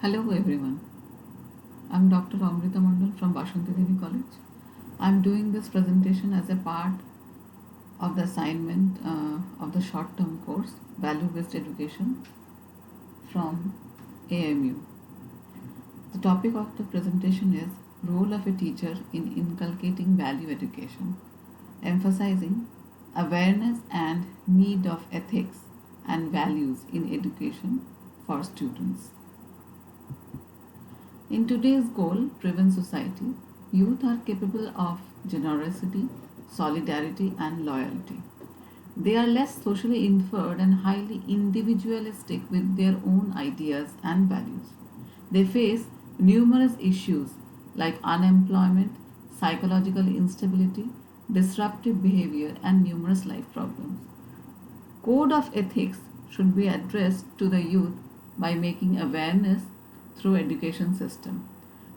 Hello everyone. I'm Dr. Amrita Mandal from Bashanti Devi College. I'm doing this presentation as a part of the assignment of the short-term course Value-Based Education from AMU. The topic of the presentation is Role of a Teacher in Inculcating Value Education, emphasizing awareness and need of ethics and values in education for students. In today's goal driven society, youth are capable of generosity, solidarity, and loyalty. They are less socially inferred and highly individualistic with their own ideas and values. They face numerous issues like unemployment, psychological instability, disruptive behavior, and numerous life problems. Code of ethics should be addressed to the youth by making awareness through education system.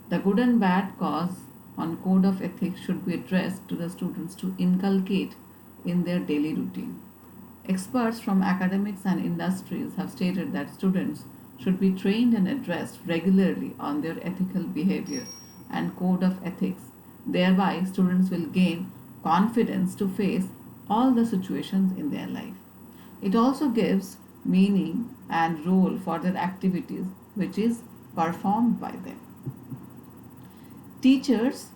The good and bad cause on code of ethics should be addressed to the students to inculcate in their daily routine. Experts from academics and industries have stated that students should be trained and addressed regularly on their ethical behavior and code of ethics. Thereby, students will gain confidence to face all the situations in their life. It also gives meaning and role for their activities, which is performed by them. Teachers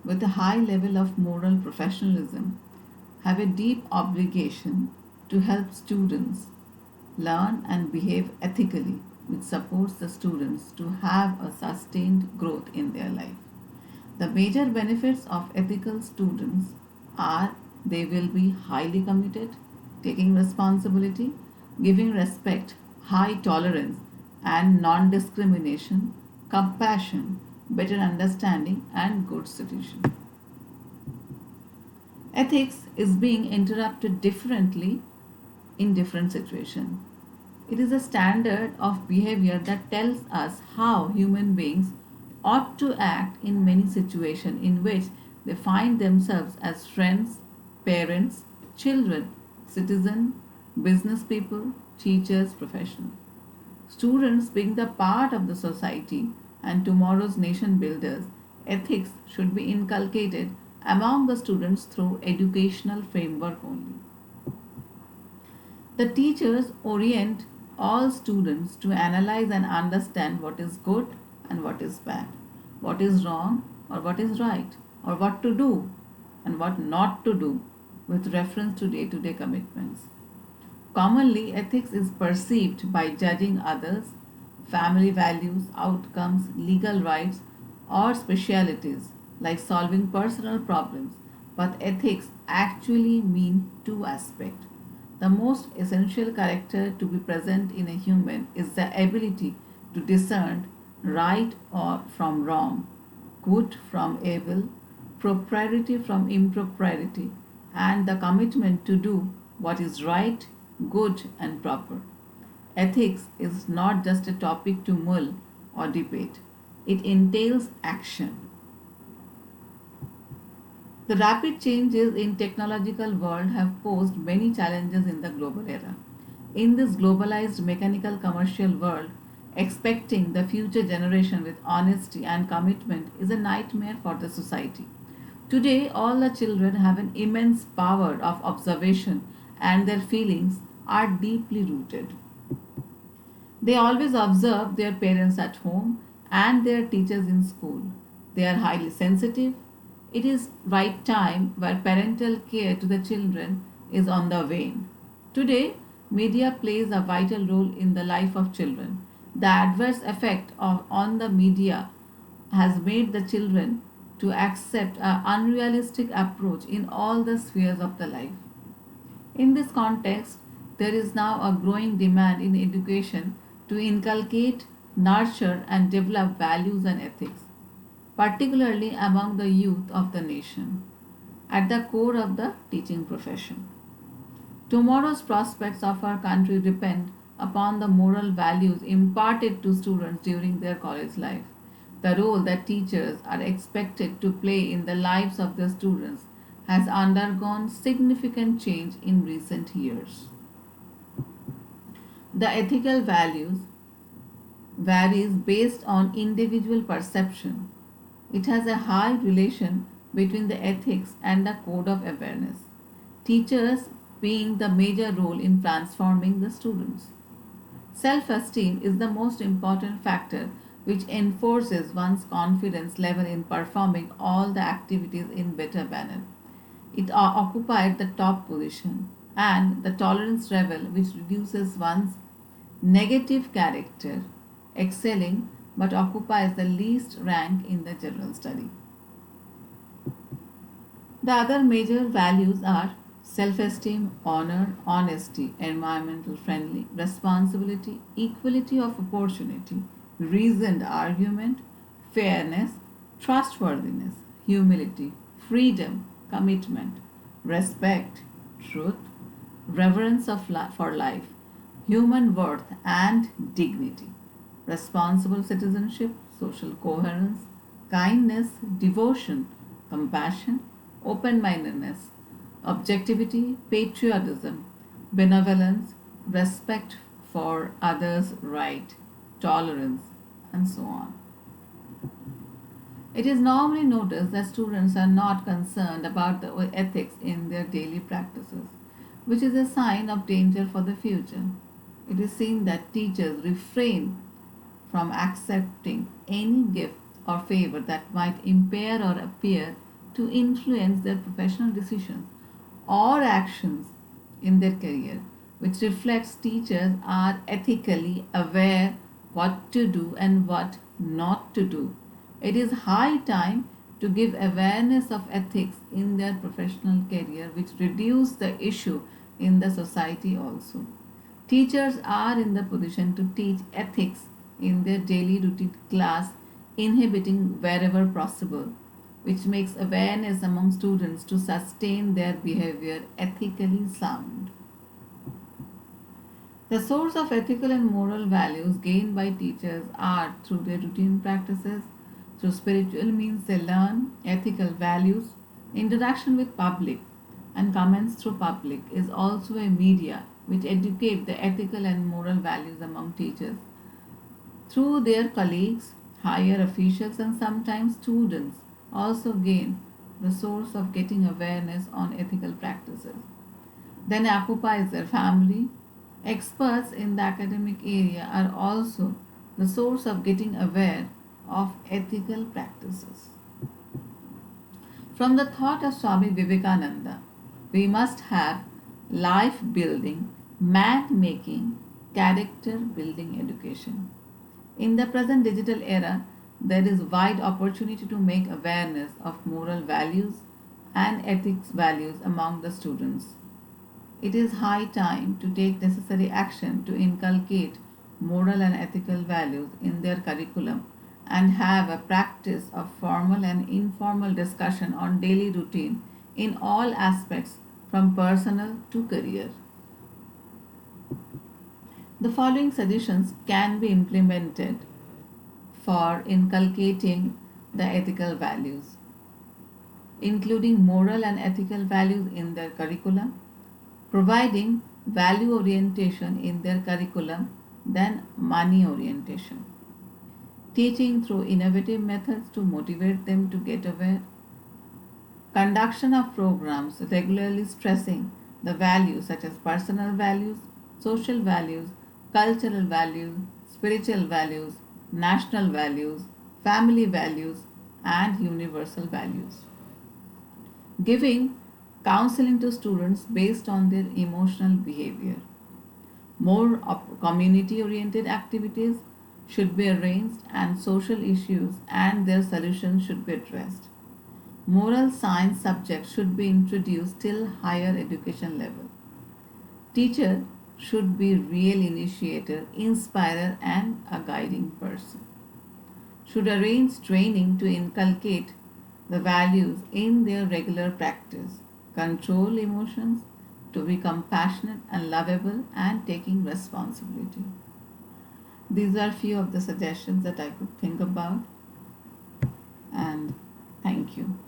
with a high level of moral professionalism have a deep obligation to help students learn and behave ethically, which supports the students to have a sustained growth in their life. The major benefits of ethical students are they will be highly committed, taking responsibility, giving respect, high tolerance, and non discrimination, compassion, better understanding, and good citizen. Ethics is being interrupted differently in different situations. It is a standard of behavior that tells us how human beings ought to act in many situations in which they find themselves as friends, parents, children, citizens, business people, teachers, professionals. Students being the part of the society and tomorrow's nation builders, ethics should be inculcated among the students through educational framework only. The teachers orient all students to analyze and understand what is good and what is bad, what is wrong or what is right, or what to do and what not to do with reference to day commitments. Commonly, ethics is perceived by judging others, family values, outcomes, legal rights, or specialities like solving personal problems. But ethics actually mean two aspects. The most essential character to be present in a human is the ability to discern right or from wrong, good from evil, propriety from impropriety, and the commitment to do what is right, good, and proper. Ethics is not just a topic to mull or debate, it entails action. The rapid changes in technological world have posed many challenges in the global era. In this globalized mechanical commercial world, expecting the future generation with honesty and commitment is a nightmare for the society. Today, all the children have an immense power of observation and their feelings are deeply rooted. They always observe their parents at home and their teachers in school. They are highly sensitive. It is right time where parental care to the children is on the wane. Today, media plays a vital role in the life of children. The adverse effect on the media has made the children to accept an unrealistic approach in all the spheres of the life. In this context, there is now a growing demand in education to inculcate, nurture, and develop values and ethics, particularly among the youth of the nation, at the core of the teaching profession. Tomorrow's prospects of our country depend upon the moral values imparted to students during their college life. The role that teachers are expected to play in the lives of their students has undergone significant change in recent years. The ethical values varies based on individual perception. It has a high relation between the ethics and the code of awareness. Teachers being the major role in transforming the students. Self esteem is the most important factor which enforces one's confidence level in performing all the activities in better manner. It occupied the top position, and the tolerance level which reduces one's negative character, excelling but occupies the least rank in the general study. The other major values are self esteem, honor, honesty, environmental friendly, responsibility, equality of opportunity, reasoned argument, fairness, trustworthiness, humility, freedom, commitment, respect, truth, reverence for life, human worth and dignity, responsible citizenship, social coherence, kindness, devotion, compassion, open mindedness, objectivity, patriotism, benevolence, respect for others' right, tolerance, and so on. It is normally noticed that students are not concerned about the ethics in their daily practices, which is a sign of danger for the future. It is seen that teachers refrain from accepting any gift or favor that might impair or appear to influence their professional decisions or actions in their career, which reflects teachers are ethically aware what to do and what not to do. It is high time to give awareness of ethics in their professional career, which reduce the issue in the society also. Teachers are in the position to teach ethics in their daily routine class, inhibiting wherever possible, which makes awareness among students to sustain their behavior ethically sound. The source of ethical and moral values gained by teachers are through their routine practices, through spiritual means they learn ethical values, interaction with public, and comments through public is also a media which educate the ethical and moral values among teachers. Through their colleagues, higher officials, and sometimes students also gain the source of getting awareness on ethical practices. Then occupies their family. Experts in the academic area are also the source of getting aware of ethical practices. From the thought of Swami Vivekananda, we must have life building, man making, character building education. In the present digital era, there is wide opportunity to make awareness of moral values and ethics values among the students. It is high time to take necessary action to inculcate moral and ethical values in their curriculum and have a practice of formal and informal discussion on daily routine in all aspects from personal to career. The following suggestions can be implemented for inculcating the ethical values, including moral and ethical values in their curriculum, providing value orientation in their curriculum than money orientation, teaching through innovative methods to motivate them to get aware, conduction of programs regularly stressing the values such as personal values, social values, cultural values, spiritual values, national values, family values, and universal values. Giving counseling to students based on their emotional behavior. More community oriented activities should be arranged, and social issues and their solutions should be addressed. Moral science subjects should be introduced till higher education level. Teacher should be real initiator, inspirer, and a guiding person. Should arrange training to inculcate the values in their regular practice. Control emotions, to be compassionate and lovable, and taking responsibility. These are few of the suggestions that I could think about, and thank you.